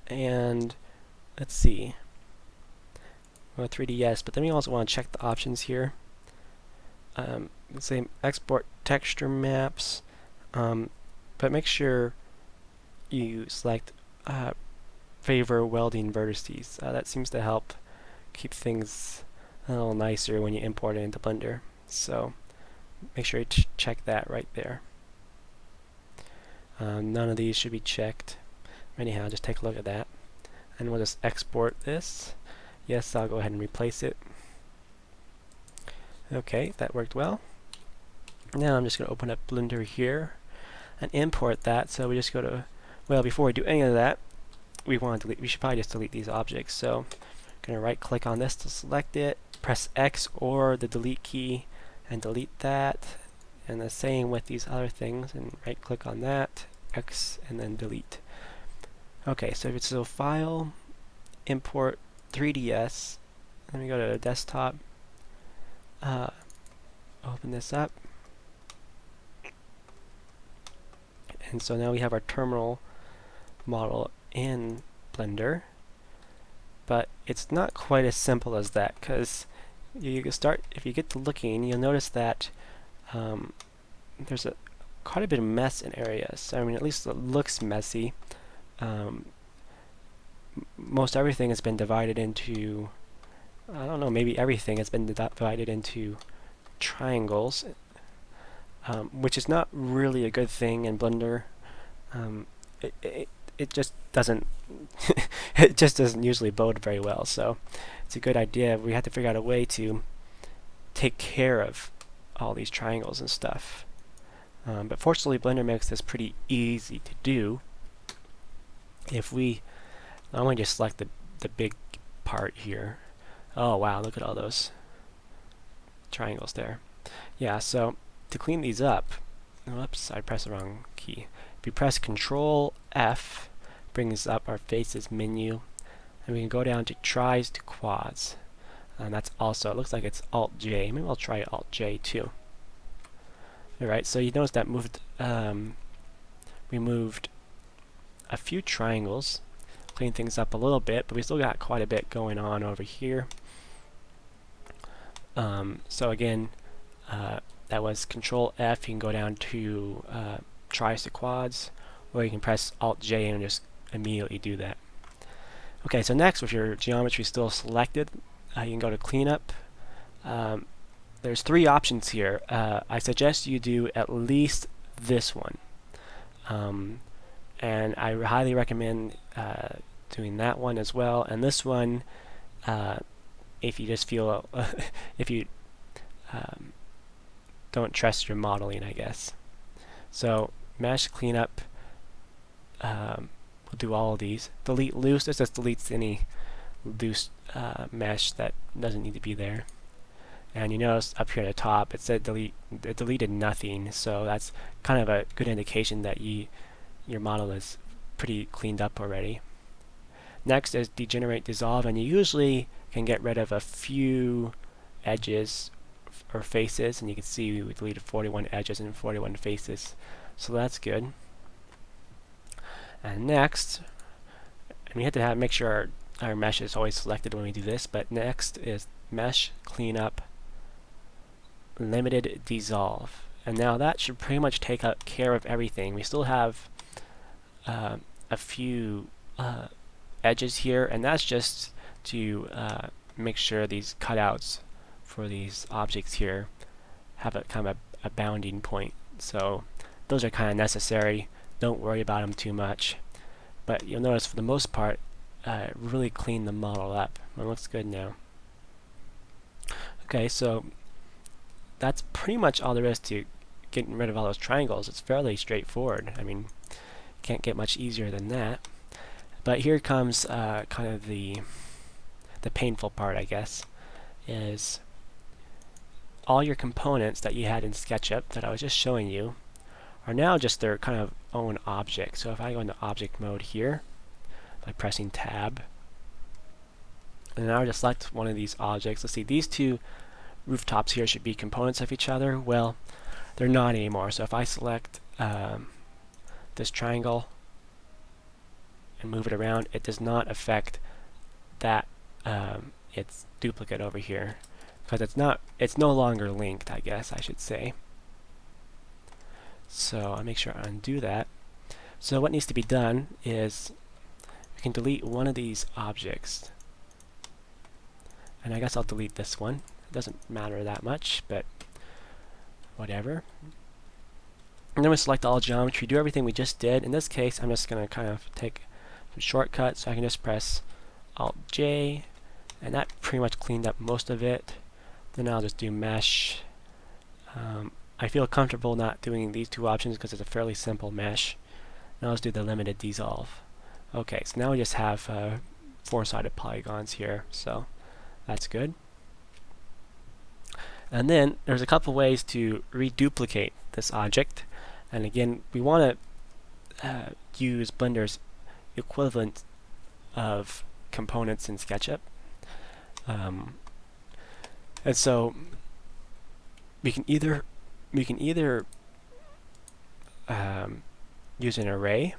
And let's see. Well, 3D, yes, but then we also want to check the options here. Let's say export texture maps, but make sure you select favor welding vertices. That seems to help keep things a little nicer when you import it into Blender. So make sure you check that right there. None of these should be checked. Anyhow, just take a look at that. And we'll just export this. Yes, I'll go ahead and replace it. Okay, that worked well. Now I'm just going to open up Blender here and import that. So we just go to, well, before we do any of that, we should probably just delete these objects. So I'm going to right click on this to select it, press X or the delete key and delete that. And the same with these other things, and right click on that, X, and then delete. Okay, so if it's a file, import 3ds, let me go to the desktop, open this up, and so now we have our terminal model in Blender, but it's not quite as simple as that, because you can start, if you get to looking, you'll notice that there's quite a bit of mess in areas. I mean, at least it looks messy. Most everything has been divided into, I don't know, maybe everything has been divided into triangles, which is not really a good thing in Blender. It just doesn't it just doesn't usually bode very well. So it's a good idea. We have to figure out a way to take care of all these triangles and stuff. But fortunately, Blender makes this pretty easy to do. If we, I'm going to just select the big part here. Oh wow, look at all those triangles there. Yeah, so to clean these up, whoops, I pressed the wrong key. If you press Control F, brings up our faces menu, and we can go down to tries to quads. And that's also, it looks like it's Alt J. Maybe I'll try Alt J too. Alright, so you notice that we moved a few triangles, clean things up a little bit, but we still got quite a bit going on over here. So again, that was Control F. You can go down to tries to quads, or you can press Alt J and just immediately do that. Okay, so next, with your geometry still selected, you can go to Cleanup. There's three options here. I suggest you do at least this one. And I highly recommend doing that one as well. And this one, if you just feel, if you don't trust your modeling, I guess. So mesh cleanup, we'll do all of these. Delete loose, this just deletes any loose mesh that doesn't need to be there. And you notice up here at the top it said delete, it deleted nothing, so that's kind of a good indication that your model is pretty cleaned up already. Next is degenerate dissolve, and you usually can get rid of a few edges or faces, and you can see we deleted 41 edges and 41 faces, so that's good. And next, and we have to make sure our mesh is always selected when we do this, but next is mesh cleanup limited dissolve, and now that should pretty much take care of everything. We still have a few edges here, and that's just to make sure these cutouts for these objects here have a kind of a bounding point. So those are kind of necessary. Don't worry about them too much. But you'll notice for the most part, really clean the model up. It looks good now. Okay, so that's pretty much all there is to getting rid of all those triangles. It's fairly straightforward. I mean, can't get much easier than that. But here comes kind of the painful part, I guess, is all your components that you had in Sketchup that I was just showing you are now just their kind of own object. So if I go into object mode here by pressing tab, and now I just select one of these objects. Let's see, these two rooftops here should be components of each other. Well, they're not anymore. So if I select this triangle and move it around, it does not affect that its duplicate over here, because it's no longer linked, I guess I should say. So I'll make sure I undo that. So what needs to be done is we can delete one of these objects, and I guess I'll delete this one. It doesn't matter that much, but whatever. And then we select all geometry, do everything we just did. In this case, I'm just going to kind of take some shortcuts, so I can just press Alt-J, and that pretty much cleaned up most of it. Then I'll just do mesh. I feel comfortable not doing these two options because it's a fairly simple mesh. Now let's do the limited dissolve. Okay, so now we just have four-sided polygons here, so that's good. And then there's a couple ways to reduplicate this object. And again, we want to use Blender's equivalent of components in Sketchup. And so we can either use an array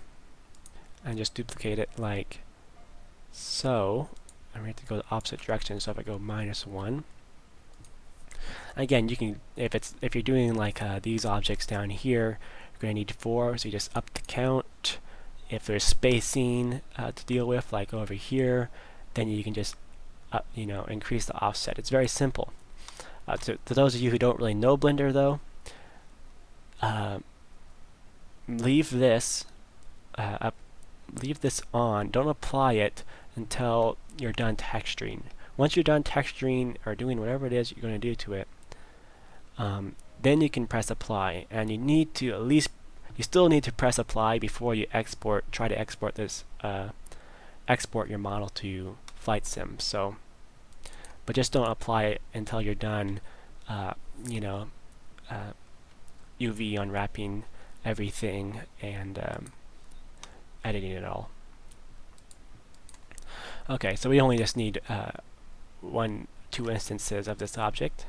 and just duplicate it like so, and we have to go the opposite direction. So if I go -1, again, you can if you're doing like these objects down here, you're going to need 4, so you just up the count. If there's spacing to deal with, like over here, then you can just increase the offset. It's very simple. To those of you who don't really know Blender, though, leave this on. Don't apply it until you're done texturing. Once you're done texturing or doing whatever it is you're going to do to it, then you can press apply. And you still need to press apply before you try to export this, export your model to Flight Sim. So, but just don't apply it until you're done, UV unwrapping everything and editing it all. Okay, so we only just need 2 instances of this object.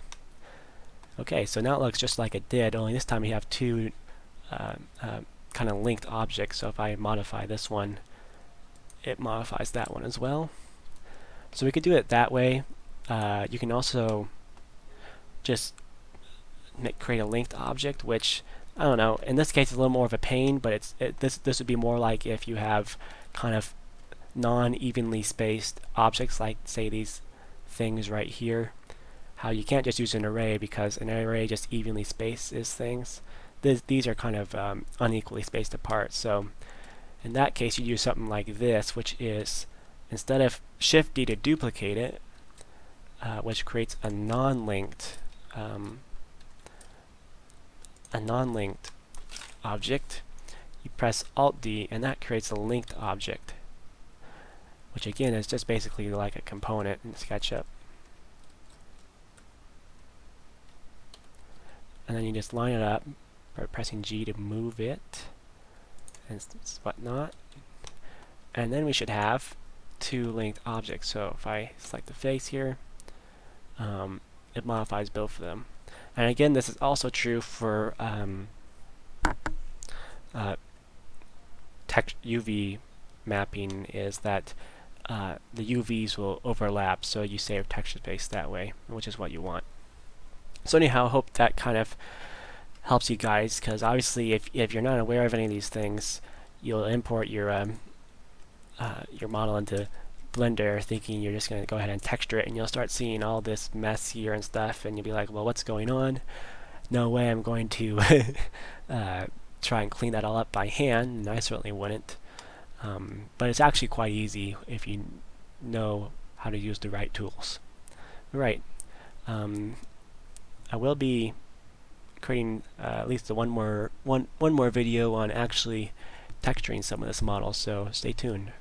Okay, so now it looks just like it did, only this time we have 2 kind of linked objects. So if I modify this one, it modifies that one as well. So we could do it that way. You can also just create a linked object, which I don't know. In this case, it's a little more of a pain, but this would be more like if you have kind of non-evenly spaced objects, like say these things right here. How you can't just use an array because an array just evenly spaces things. These are kind of unequally spaced apart. So in that case, you use something like this, which is instead of Shift-D to duplicate it, which creates a non-linked object, you press Alt-D and that creates a linked object, which again is just basically like a component in SketchUp. And then you just line it up by pressing G to move it and whatnot. And then we should have 2 linked objects. So if I select the face here, it modifies both of them. And again, this is also true for text UV mapping, is that the UVs will overlap, so you save texture space that way, which is what you want. So anyhow, I hope that kind of helps you guys, because obviously if you're not aware of any of these things, you'll import your model into Blender thinking you're just going to go ahead and texture it, and you'll start seeing all this mess here and stuff, and you'll be like, well, what's going on? No way I'm going to try and clean that all up by hand, and I certainly wouldn't. But it's actually quite easy if you know how to use the right tools. Right. I will be creating at least one more video on actually texturing some of this model, so stay tuned.